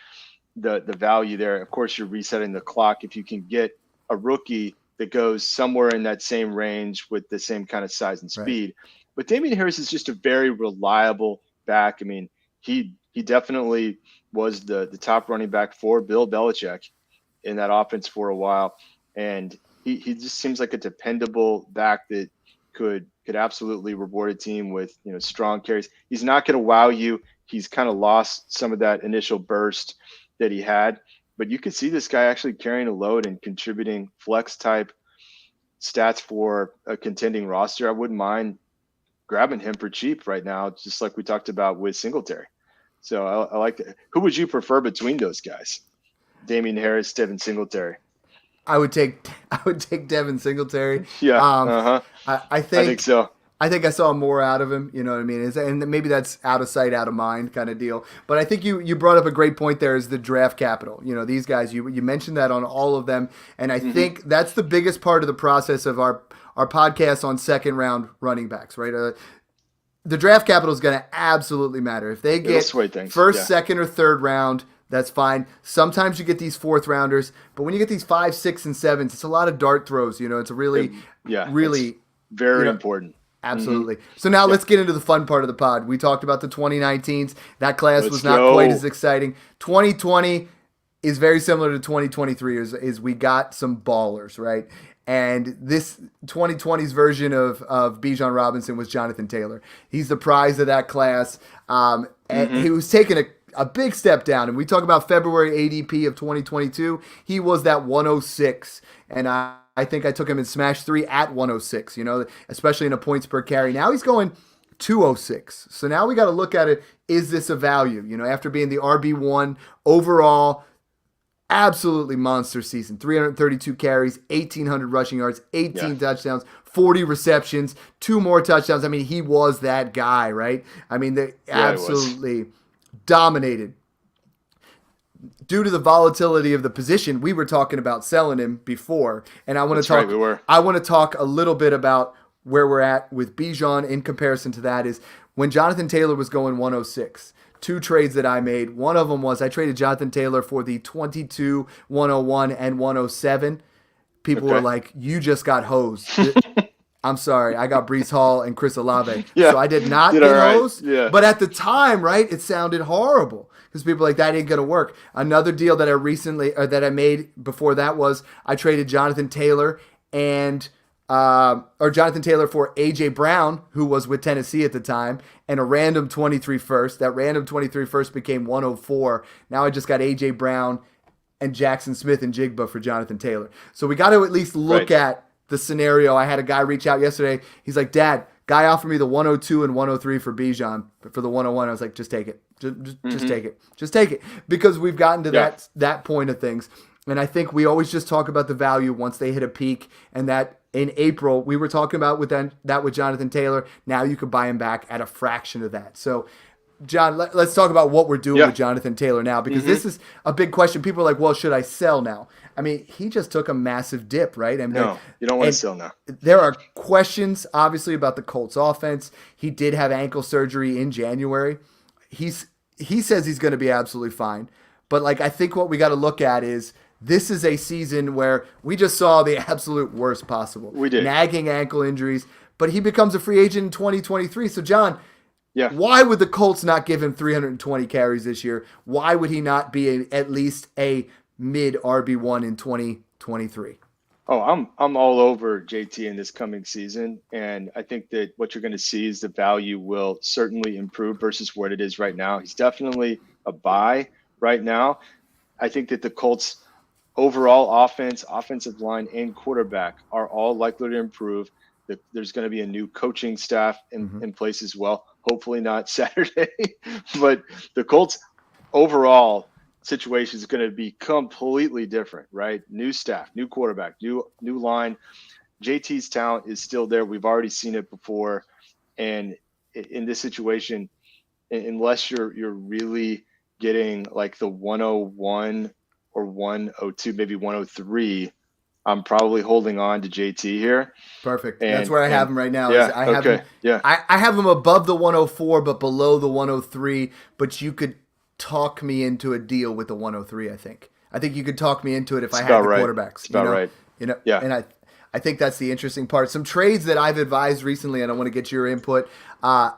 the value there. Of course, you're resetting the clock if you can get a rookie that goes somewhere in that same range with the same kind of size and speed. Right. But Damian Harris is just a very reliable back. I mean, he definitely was the top running back for Bill Belichick in that offense for a while. And he just seems like a dependable back that could absolutely reward a team with, strong carries. He's not going to wow you. He's kind of lost some of that initial burst that he had, but you could see this guy actually carrying a load and contributing flex type stats for a contending roster. I wouldn't mind grabbing him for cheap right now, just like we talked about with Singletary. So I like that. Who would you prefer between those guys? Damian Harris, Devin Singletary. I would take Devin Singletary. Yeah. I think so. I think I saw more out of him. You know what I mean? And maybe that's out of sight, out of mind kind of deal. But I think you brought up a great point there is the draft capital. These guys, you mentioned that on all of them. And I think that's the biggest part of the process of our podcast on second round running backs, right? The draft capital is going to absolutely matter. If they get first, second, or third round, that's fine. Sometimes you get these fourth rounders, but when you get these 5, 6, and 7s, it's a lot of dart throws. It's a really very important. Absolutely. So now let's get into the fun part of the pod. We talked about the 2019s. That class was not quite as exciting. 2020, is very similar to 2023 is we got some ballers, right? And this 2020's version of Bijan Robinson was Jonathan Taylor. He's the prize of that class. And he was taking a big step down. And we talk about February ADP of 2022. He was that 106. And I think I took him in Smash 3 at 106, especially in a points per carry. Now he's going 206. So now we got to look at it. Is this a value? After being the RB1 overall, absolutely monster season. 332 carries, 1,800 rushing yards, 18 touchdowns, 40 receptions, 2 more touchdowns. I mean, he was that guy, right? I mean, they absolutely dominated. Due to the volatility of the position, we were talking about selling him before, and I want to talk. Right, we were. I want to talk a little bit about where we're at with Bijan in comparison to that. Is when Jonathan Taylor was going 106. 2 trades that I made. One of them was I traded Jonathan Taylor for the 22, 101, and 107. People were like, "You just got hosed." I'm sorry, I got Breece Hall and Chris Olave. Yeah. So I did not get hosed. Yeah. But at the time, right, it sounded horrible because people were like, that ain't going to work. Another deal that I made before that was I traded Jonathan Taylor Jonathan Taylor for A.J. Brown, who was with Tennessee at the time, and a random 23 first. That random 23 first became 104. Now I just got A.J. Brown and Jackson Smith and Jigba for Jonathan Taylor. So we got to at least look at the scenario. I had a guy reach out yesterday. He's like, Dad, guy offered me the 102 and 103 for Bijan for the 101. I was like, just take it. Just take it. Just take it. Because we've gotten to that point of things. And I think we always just talk about the value once they hit a peak, and that in April we were talking about with Jonathan Taylor. Now you could buy him back at a fraction of that. So, John, let's talk about what we're doing with Jonathan Taylor now, because this is a big question. People are like, well, should I sell now? I mean, he just took a massive dip, right? No, you don't want to sell now. There are questions, obviously, about the Colts offense. He did have ankle surgery in January. He says he's going to be absolutely fine. But, I think what we got to look at is this is a season where we just saw the absolute worst possible. We did. Nagging ankle injuries. But he becomes a free agent in 2023. So, John, why would the Colts not give him 320 carries this year? Why would he not be at least a mid RB1 in 2023? Oh, I'm all over JT in this coming season, and I think that what you're going to see is the value will certainly improve versus what it is right now. He's definitely a buy right now. I think that the Colts' overall offensive line, and quarterback are all likely to improve. There's going to be a new coaching staff in place as well. Hopefully not Saturday, but the Colts' overall situation is going to be completely different, right? New staff, new quarterback, new line. JT's talent is still there. We've already seen it before, and in this situation, unless you're really getting like the 101 or 102, maybe 103, I'm probably holding on to JT here. Perfect. That's where I have him right now. I have him above the 104, but below the 103. But you could talk me into a deal with the 103. I think you could talk me into it if I had the quarterbacks. It's about right. And I think that's the interesting part. Some trades that I've advised recently, and I want to get your input. I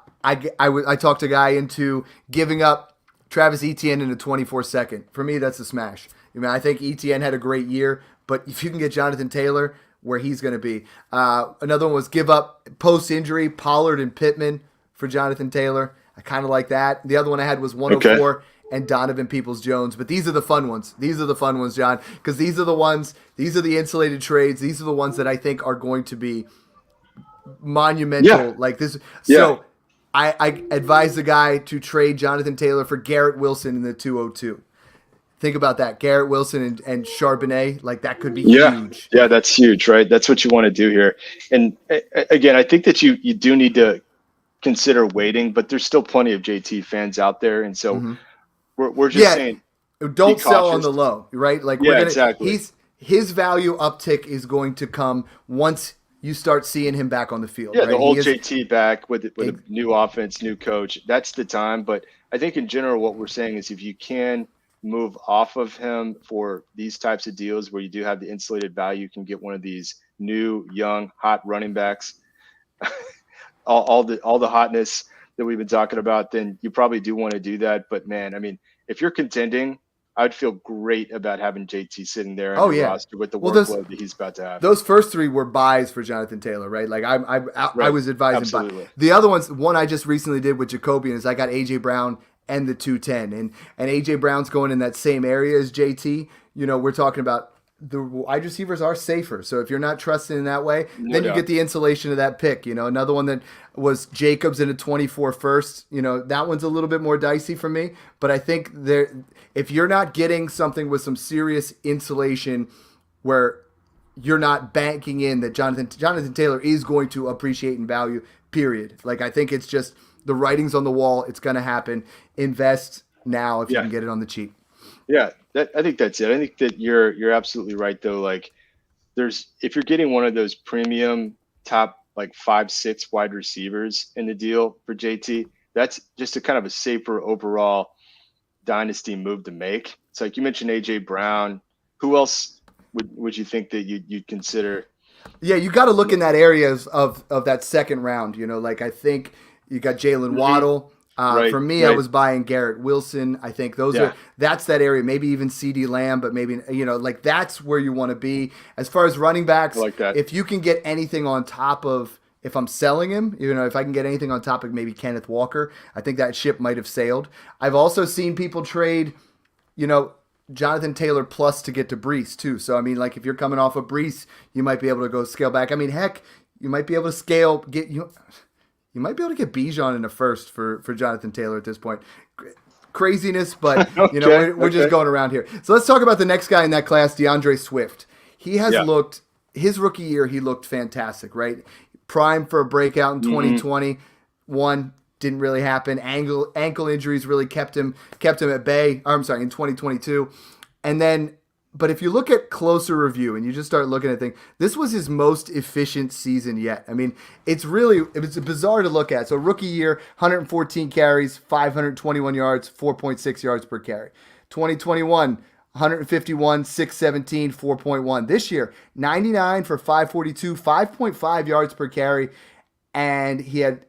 talked a guy into giving up Travis Etienne in a 24-second. For me, that's a smash. I think Etienne had a great year, but if you can get Jonathan Taylor where he's going to be. Another one was give up post-injury Pollard and Pittman for Jonathan Taylor. I kind of like that. The other one I had was 104 and Donovan Peoples-Jones. But these are the fun ones. These are the fun ones, John, because these are the insulated trades. These are the ones that I think are going to be monumental like this. So I advise the guy to trade Jonathan Taylor for Garrett Wilson in the 202. Think about that. Garrett Wilson and Charbonnet, that could be huge. Yeah, that's huge, right? That's what you want to do here. And again, I think that you do need to consider waiting, but there's still plenty of JT fans out there. And so we're just saying, don't sell on the low, right? Exactly. His value uptick is going to come once you start seeing him back on the field. Yeah, right? the old JT back with a new offense, new coach. That's the time. But I think in general, what we're saying is if you can move off of him for these types of deals where you do have the insulated value, you can get one of these new, young, hot running backs, all the hotness that we've been talking about, then you probably do want to do that. But man, if you're contending I'd feel great about having JT sitting there on Oh your yeah. roster with the Well, workload that he's about to have. those first three were buys for Jonathan Taylor, right? Like I Right. was advising buy. Absolutely. The other one I just recently did with Jacobian is I got AJ Brown and the 210, and AJ Brown's going in that same area as JT. You know, we're talking about the wide receivers are safer. So if you're not trusting in that way, then you doubt. get the insulation of that pick. You know, another one that was Jacobs in a 24 first. You know, that one's a little bit more dicey for me. But I think if you're not getting something with some serious insulation where you're not banking in that Jonathan Taylor is going to appreciate in value, period. Like, I think it's just the writing's on the wall. It's going to happen. Invest now if you can get it on the cheap. Yeah, I think that's it. I think that you're absolutely right though. Like, if you're getting one of those premium top like 5-6 wide receivers in the deal for JT, that's just a kind of a safer overall dynasty move to make. It's like you mentioned AJ Brown. Who else would you think that you'd consider? Yeah, you got to look in that area of that second round. You know, like I think you got Jalen Waddle. Right, for me, I was buying Garrett Wilson. I think that's that area. Maybe even CeeDee Lamb, but maybe, you know, like that's where you want to be. As far as running backs, I like that. If you can get anything on top of, if I'm selling him, you know, if I can get anything on top of maybe Kenneth Walker, I think that ship might have sailed. I've also seen people trade, you know, Jonathan Taylor plus to get to Breece too. So, I mean, like if you're coming off of Breece, you might be able to go scale back. I mean, heck, you might be able to you might be able to get Bijan in the first for Jonathan Taylor at this point. Craziness, but you know we're just going around here. So let's talk about the next guy in that class, DeAndre Swift. He has looked, his rookie year, he looked fantastic, right? Prime for a breakout in 2021, didn't really happen. Ankle injuries really kept him at bay. In 2022, and then. But if you look at closer review and you just start looking at things, this was his most efficient season yet. I mean, it's bizarre to look at. So rookie year, 114 carries, 521 yards, 4.6 yards per carry. 2021, 151, 617, 4.1. This year, 99 for 542, 5.5 yards per carry, and he had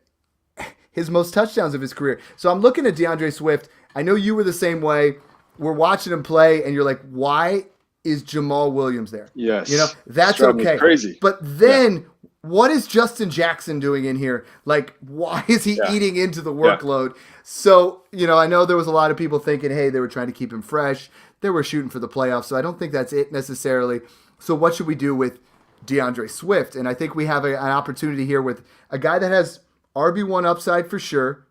his most touchdowns of his career. So I'm looking at DeAndre Swift. I know you were the same way. We're watching him play, and you're like, why is Jamal Williams there? Yes. You know, that's okay. Crazy. But then what is Justin Jackson doing in here? Like, why is he eating into the workload? So, you know, I know there was a lot of people thinking, hey, they were trying to keep him fresh. They were shooting for the playoffs, so I don't think that's it necessarily. So what should we do with DeAndre Swift? And I think we have an opportunity here with a guy that has RB1 upside for sure,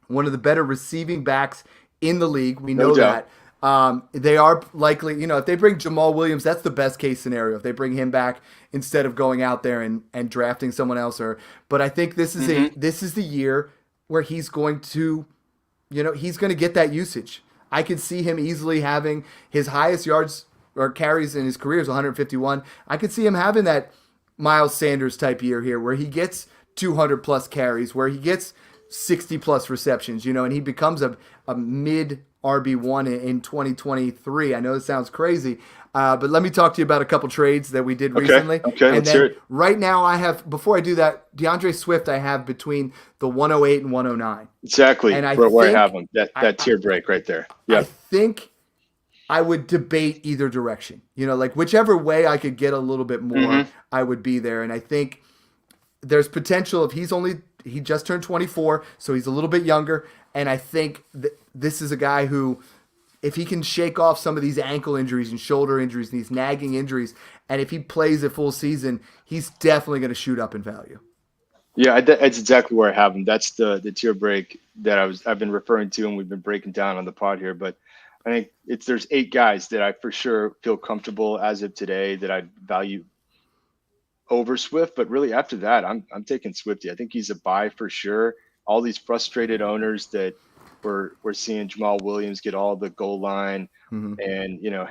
one of the better receiving backs in the league. We know that. They are likely, you know, if they bring Jamal Williams, that's the best case scenario. If they bring him back instead of going out there and drafting someone else, but I think this is this is the year where he's going to, you know, he's going to get that usage. I could see him easily having his highest yards or carries in his career is 151. I could see him having that Miles Sanders type year here where he gets 200 plus carries, where he gets 60 plus receptions, you know, and he becomes a mid RB1 in 2023. I know it sounds crazy, but let me talk to you about a couple trades that we did recently. Okay, and let's hear it. Right now I have, before I do that, DeAndre Swift I have between the 108 and 109. Exactly, and where I have him. That tier break right there. Yeah. I think I would debate either direction. You know, like whichever way I could get a little bit more, I would be there. And I think there's potential if he just turned 24, so he's a little bit younger. And I think this is a guy who, if he can shake off some of these ankle injuries and shoulder injuries and these nagging injuries, and if he plays a full season, he's definitely going to shoot up in value. Yeah, that's exactly where I have him. That's the tier break that I've been referring to, and we've been breaking down on the pod here. But I think there's 8 guys that I for sure feel comfortable as of today that I value over Swift. But really after that, I'm taking Swifty. I think he's a buy for sure. All these frustrated owners that we're seeing Jamal Williams get all the goal line and, you know,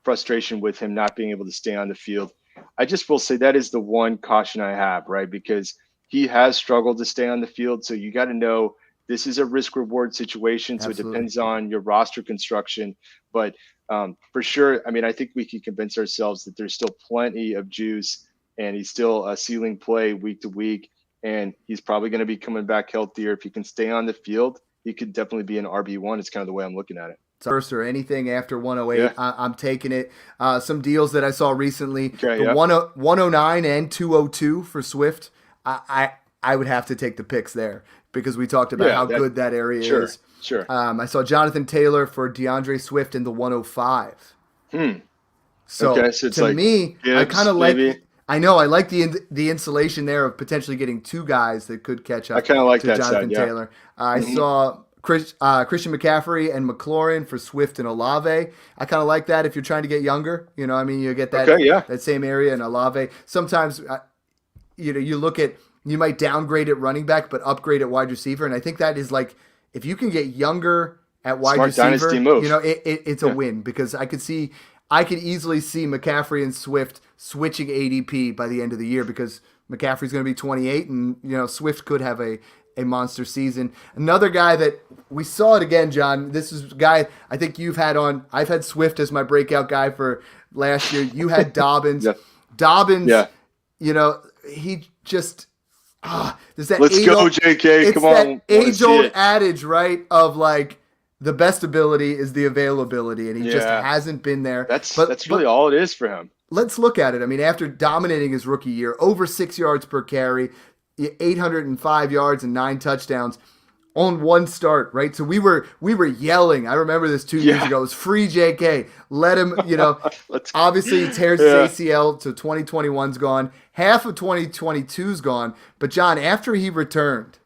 frustration with him not being able to stay on the field. I just will say that is the one caution I have, right? Because he has struggled to stay on the field. So you got to know this is a risk reward situation. So Absolutely. It depends on your roster construction. But for sure, I mean, I think we can convince ourselves that there's still plenty of juice and he's still a ceiling play week to week. And he's probably going to be coming back healthier. If he can stay on the field, he could definitely be an RB1. It's kind of the way I'm looking at it. first or anything after 108, Yeah. I'm taking it. Some deals that I saw recently, Okay, the yeah. 109 and 202 for Swift, I would have to take the picks there because we talked about Yeah, how that- good that area Sure. is. Sure. I saw Jonathan Taylor for DeAndre Swift in the 105. So, Okay, so it's to like me, I Gibbs, kind of like. maybe? I know I like the insulation there of potentially getting two guys that could catch up. I kinda like to that Jonathan side, yeah. Taylor. I saw Christian McCaffrey and McLaurin for Swift and Olave. I kind of like that if you're trying to get younger. You know, I mean, you get that Okay, yeah. that same area in Olave. Sometimes, you look at you might downgrade at running back, but upgrade at wide receiver, and I think that is like if you can get younger at wide Smart receiver, dynasty move. it's a win because I could easily see McCaffrey and Swift switching ADP by the end of the year because McCaffrey's going to be 28 and Swift could have a monster season. Another guy that we saw it again, John. This is a guy I think you've had on. I've had Swift as my breakout guy for last year. You had Dobbins. Yeah. Dobbins, Yeah. He just there's that Let's go, age-old- JK. It's Come on. that Wanna see age-old it. adage, right? Of like the best ability is the availability, and he just Yeah. hasn't been there. That's But really all it is for him. let's look at it. I mean, after dominating his rookie year, over 6 yards per carry, 805 yards and 9 touchdowns on one start, right? So we were yelling. I remember this 2 years Yeah. ago. It was free JK. Let him, Let's obviously he tears Yeah. his ACL, so 2021's gone. Half of 2022's gone. But John, after he returned,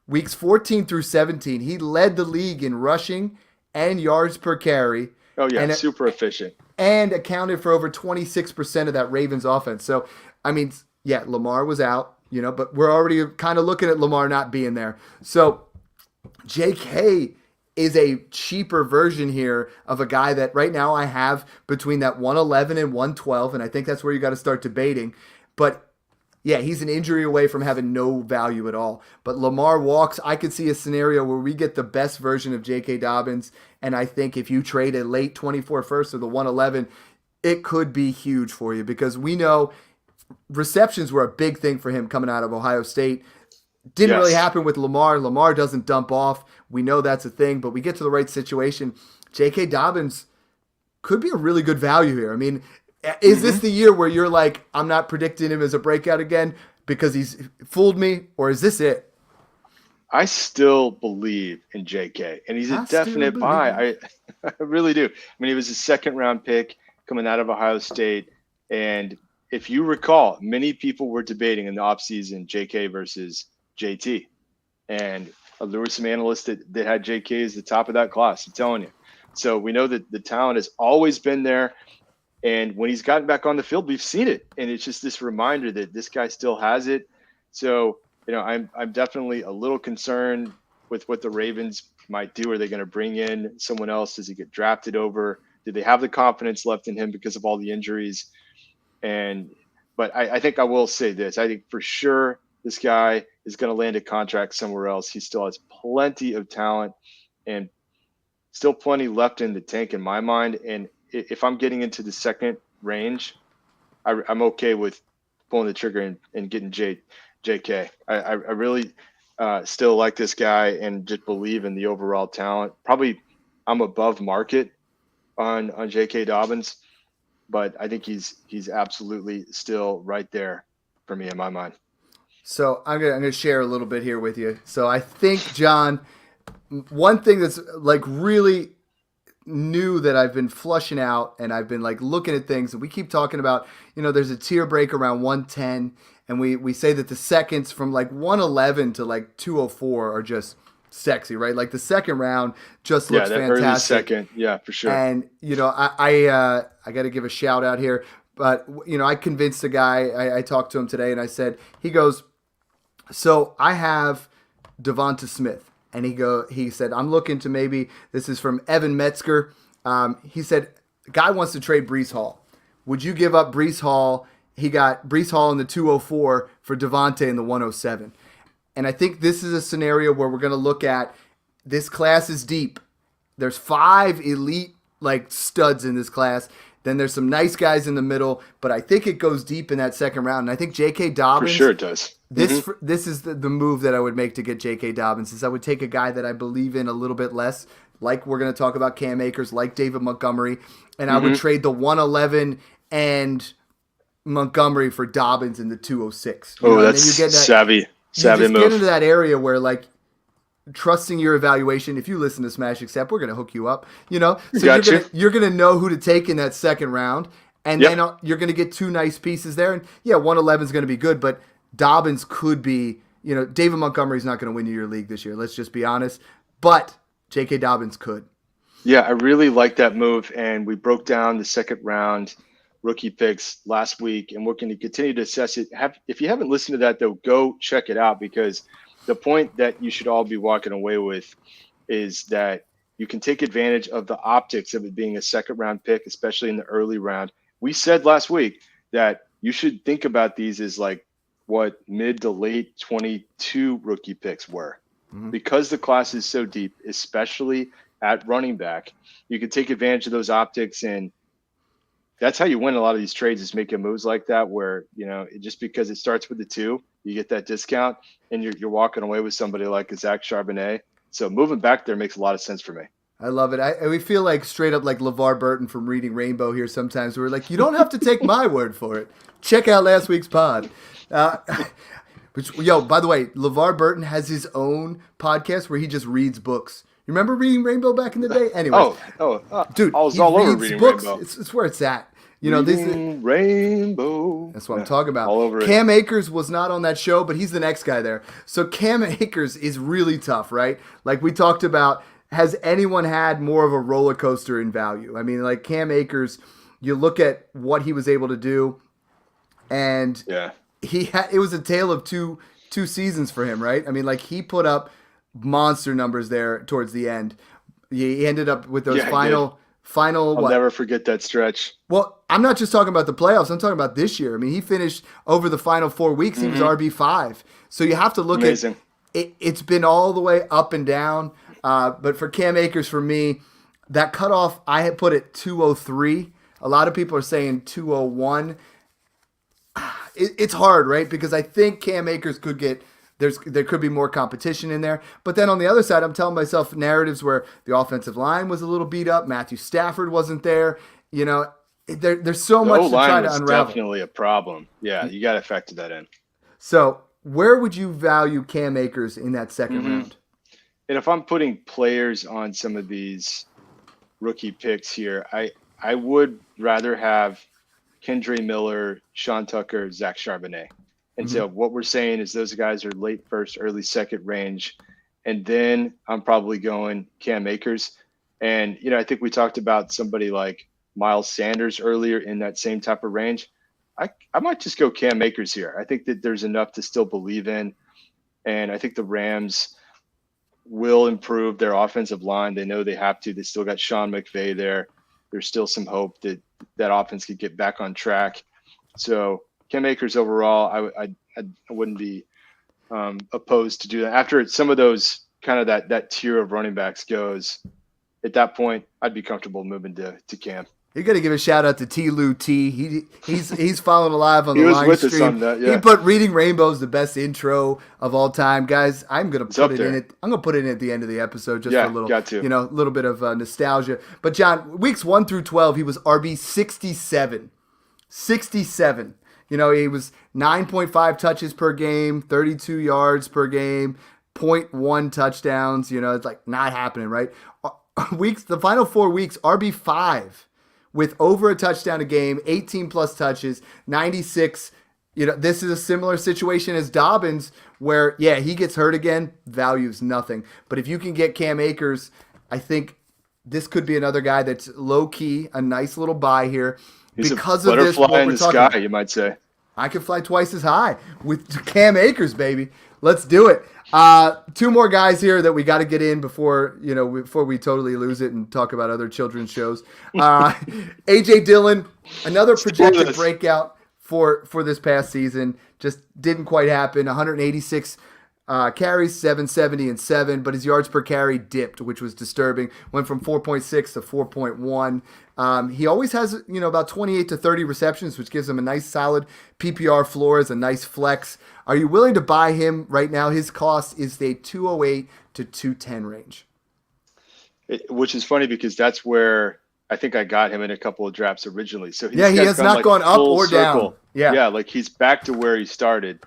weeks 14 through 17, he led the league in rushing and yards per carry. Oh yeah, And it- super efficient. And accounted for over 26% of that Ravens offense. So, I mean, yeah, Lamar was out, but we're already kind of looking at Lamar not being there. So, JK is a cheaper version here of a guy that right now I have between that 111 and 112, and I think that's where you got to start debating. But yeah, he's an injury away from having no value at all. But Lamar walks. I could see a scenario where we get the best version of J.K. Dobbins. And I think if you trade a late 24 first or the 111, it could be huge for you because we know receptions were a big thing for him coming out of Ohio State. Didn't really Yes. happen with Lamar. Lamar doesn't dump off. We know that's a thing, but we get to the right situation. J.K. Dobbins could be a really good value here. I mean, is this the year where you're like, I'm not predicting him as a breakout again because he's fooled me, or is this it? I still believe in JK, and he's I a still definite buy. I really do. I mean, he was a second-round pick coming out of Ohio State, and if you recall, many people were debating in the offseason JK versus JT, and there were some analysts that had JK as the top of that class. I'm telling you. So we know that the talent has always been there, and when he's gotten back on the field, we've seen it, and it's just this reminder that this guy still has it. So I'm definitely a little concerned with what the Ravens might do. Are they going to bring in someone else? Does he get drafted over? Do they have the confidence left in him because of all the injuries? But I think I will say this. I think for sure this guy is going to land a contract somewhere else. He still has plenty of talent and still plenty left in the tank in my mind. And if I'm getting into the second range, I'm okay with pulling the trigger and getting JK. I really still like this guy and just believe in the overall talent. Probably I'm above market on J.K. Dobbins, but I think he's absolutely still right there for me in my mind. So I'm gonna share a little bit here with you. So I think, John, one thing that's like really new that I've been flushing out and I've been like looking at things, and we keep talking about, there's a tier break around 110, and we say that the seconds from like 111 to like 204 are just sexy, right? Like the second round just looks that fantastic. early second, yeah, for sure. And I got to give a shout out here, but I convinced a guy. I talked to him today, and I said, he goes, so I have Devonta Smith, and he said, I'm looking to maybe, this is from Evan Metzger. He said, guy wants to trade Breece Hall. Would you give up Breece Hall? He got Breece Hall in the 204 for Devonta in the 107. And I think this is a scenario where we're going to look at this class is deep. There's 5 elite like studs in this class. Then there's some nice guys in the middle, but I think it goes deep in that second round. And I think J.K. For Dobbins, sure it does. this is the move that I would make to get J.K. Dobbins, is I would take a guy that I believe in a little bit less like we're going to talk about Cam Akers, like David Montgomery, and I would trade the 111 and Montgomery for Dobbins in the 206. Oh, that's savvy just move. Get into that area where like trusting your evaluation. If you listen to Smash Accept, we're going to hook you up. So you're going to know who to take in that second round, and then you're going to get two nice pieces there. And 111 is going to be good, but Dobbins could be. David Montgomery's not going to win you your league this year. Let's just be honest. But J.K. Dobbins could. Yeah, I really like that move, and we broke down the second round rookie picks last week, and we're going to continue to assess it. If you haven't listened to that, though, go check it out, because the point that you should all be walking away with is that you can take advantage of the optics of it being a second round pick, especially in the early round. We said last week that you should think about these as like what mid to late 22 rookie picks were. Because the class is so deep, especially at running back, you can take advantage of those optics, and that's how you win a lot of these trades, is making moves like that where, just because it starts with the 2, you get that discount, and you're walking away with somebody like a Zach Charbonnet. So moving back there makes a lot of sense for me. I love it. We feel like straight up like LeVar Burton from Reading Rainbow here sometimes. We're like, you don't have to take my word for it. Check out last week's pod. By the way, LeVar Burton has his own podcast where he just reads books. You remember Reading Rainbow back in the day? Anyway, dude, I was all over Reading books. Rainbow. It's where it's at. Reading Rainbow. That's what I'm talking about. All over Cam Akers was not on that show, but he's the next guy there. So Cam Akers is really tough, right? Like we talked about, has anyone had more of a roller coaster in value? I mean, like Cam Akers, you look at what he was able to do, and it was a tale of two seasons for him, right? I mean, like he put up monster numbers there towards the end. He ended up with those final. I'll never forget that stretch. Well, I'm not just talking about the playoffs. I'm talking about this year. I mean, he finished over the final 4 weeks. He was RB5. So you have to look at it. It's been all the way up and down. But for Cam Akers, for me, that cutoff, I had put it 203. A lot of people are saying 201. It's hard, right? Because I think Cam Akers could get there could be more competition in there. But then on the other side, I'm telling myself narratives where the offensive line was a little beat up. Matthew Stafford wasn't there. There's so much to try to unravel. Definitely a problem. Yeah, you got to factor that in. So where would you value Cam Akers in that second round? And if I'm putting players on some of these rookie picks here, I would rather have Kendre Miller, Sean Tucker, Zach Charbonnet. And so what we're saying is those guys are late first, early second range. And then I'm probably going Cam Akers. And, I think we talked about somebody like Miles Sanders earlier in that same type of range. I might just go Cam Akers here. I think that there's enough to still believe in. And I think the Rams will improve their offensive line. They know they have to. They still got Sean McVay there. There's still some hope that that offense could get back on track. So Cam Akers overall, I wouldn't be opposed to do that. After some of those kind of that tier of running backs goes, at that point, I'd be comfortable moving to Cam. You got to give a shout out to T. Lou T. He's following alive on the live live stream. Us on that, yeah. He put Reading Rainbow is the best intro of all time, guys. I'm gonna put it in it. I'm gonna put it in at the end of the episode just for a little, little bit of nostalgia. But John, weeks 1 through 12, he was RB 67. 67. He was 9.5 touches per game, 32 yards per game, 0.1 touchdowns. It's like not happening, right? The final 4 weeks, RB5 with over a touchdown a game, 18 plus touches, 96. This is a similar situation as Dobbins where, he gets hurt again, values nothing. But if you can get Cam Akers, I think this could be another guy that's low key, a nice little buy here. He's because a of this, butterfly in the sky, you might say. I could fly twice as high with Cam Akers, baby. Let's do it. 2 more guys here that we got to get in before we totally lose it and talk about other children's shows. AJ Dillon, another projected breakout for this past season, just didn't quite happen. 186 carries, 770 and 7, but his yards per carry dipped, which was disturbing. Went from 4.6 to 4.1. He always has, about 28 to 30 receptions, which gives him a nice solid PPR floor as a nice flex. Are you willing to buy him right now? His cost is the 208 to 210 range. which is funny because that's where I think I got him in a couple of drafts originally. So he has not gone up or down. Yeah, like he's back to where he started.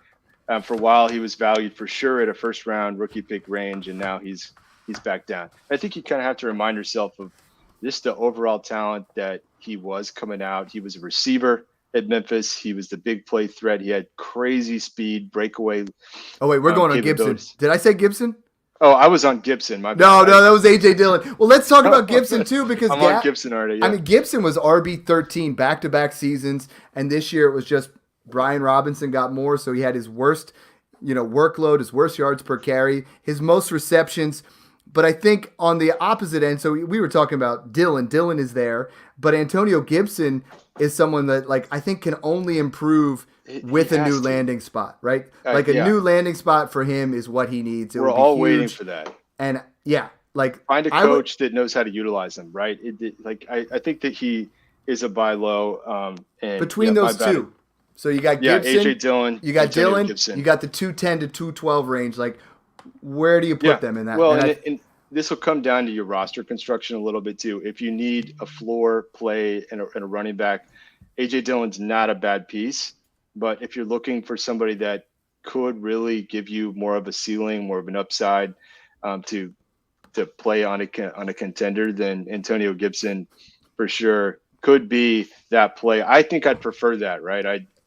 For a while, he was valued for sure at a first round rookie pick range, and now he's back down. I think you kind of have to remind yourself of just the overall talent that he was coming out. He was a receiver at Memphis. He was the big play threat. He had crazy speed, breakaway. Oh wait, we're going on Gibson. Did I say Gibson? Oh, I was on Gibson. My bad. No, that was AJ Dillon. Well, let's talk about Gibson too, because I'm on Gibson already. Yeah. I mean, Gibson was RB13 back-to-back seasons, and this year it was just Brian Robinson got more, so he had his worst, workload, his worst yards per carry, his most receptions. But I think on the opposite end, so we were talking about Dillon. Dillon is there, but Antonio Gibson is someone that, like, I think can only improve with a new landing spot, right? Like a new landing spot for him is what he needs. We're all waiting for that. And find a coach that knows how to utilize him, right? I think that he is a buy low. And between those two, so you got Gibson, AJ Dillon, you got Antonio Dillon, Gibson. You got the 210 to 212 range. Like, where do you put them in that? Well, and this will come down to your roster construction a little bit too. If you need a floor play and a running back, AJ Dillon's not a bad piece. But if you're looking for somebody that could really give you more of a ceiling, more of an upside to play on a contender, then Antonio Gibson for sure could be that play. I think I'd prefer that, right?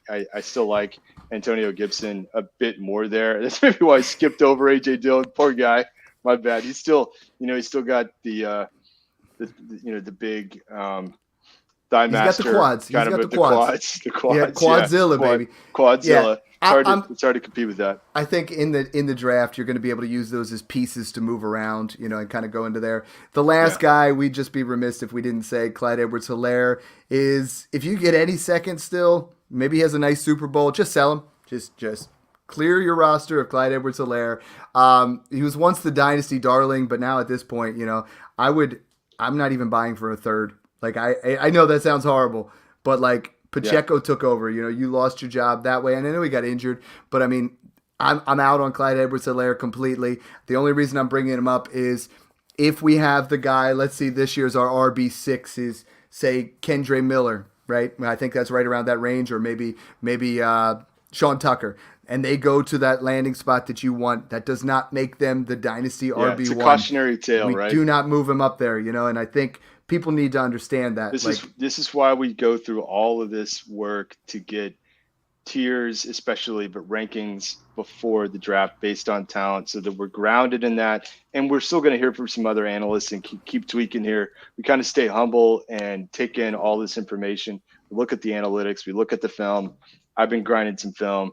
I still like Antonio Gibson a bit more there. That's maybe why I skipped over AJ Dillon. Poor guy. My bad. He's still, he's still got the big thigh master. He's got the quads. Kind of the quads. The quads. Yeah, Quadzilla, baby. Quadzilla. Yeah. It's hard to compete with that. I think in the draft, you're going to be able to use those as pieces to move around, and kind of go into there. The last guy, we'd just be remiss if we didn't say Clyde Edwards-Helaire is, if you get any second still, maybe he has a nice Super Bowl, just sell him. Just clear your roster of Clyde Edwards-Helaire. He was once the dynasty darling, but now at this point, I'm not even buying for a third. Like, I know that sounds horrible, but like Pacheco took over. You lost your job that way, and I know he got injured, but I mean, I'm out on Clyde Edwards-Helaire completely. The only reason I'm bringing him up is if we have the guy. Let's see, this year's our RB6 is, say, Kendre Miller, right? I think that's right around that range, or maybe Sean Tucker. And they go to that landing spot that you want. That does not make them the dynasty RB1. It's a cautionary tale, right? We do not move him up there, and I think people need to understand that. This is why we go through all of this work to get tiers, especially, but rankings before the draft based on talent, so that we're grounded in that. And we're still going to hear from some other analysts and keep tweaking here. We kind of stay humble and take in all this information. We look at the analytics. We look at the film. I've been grinding some film.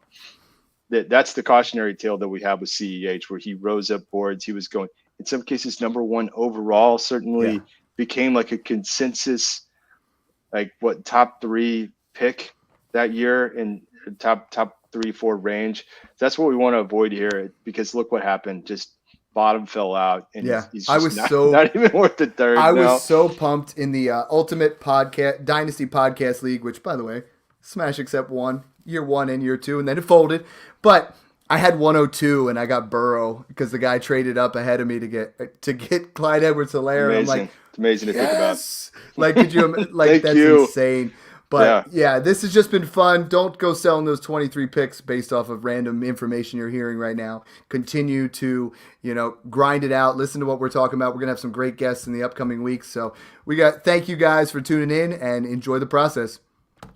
That's the cautionary tale that we have with CEH, where he rose up boards. He was going, in some cases, number one overall, certainly became like a consensus, top 3 pick that year in top 3-4 range. That's what we want to avoid here, because look what happened. Just bottom fell out, and he's just not even worth the third. I was so pumped in the Ultimate Podcast Dynasty Podcast League, which, by the way, smash except one. Year 1 and year 2, and then it folded. But I had 102, and I got Burrow because the guy traded up ahead of me to get Clyde Edwards-Helaire. I'm like, it's amazing to think about. Like, could you like that's insane. But this has just been fun. Don't go selling those 23 picks based off of random information you're hearing right now. Continue to, grind it out. Listen to what we're talking about. We're gonna have some great guests in the upcoming weeks. So thank you guys for tuning in, and enjoy the process.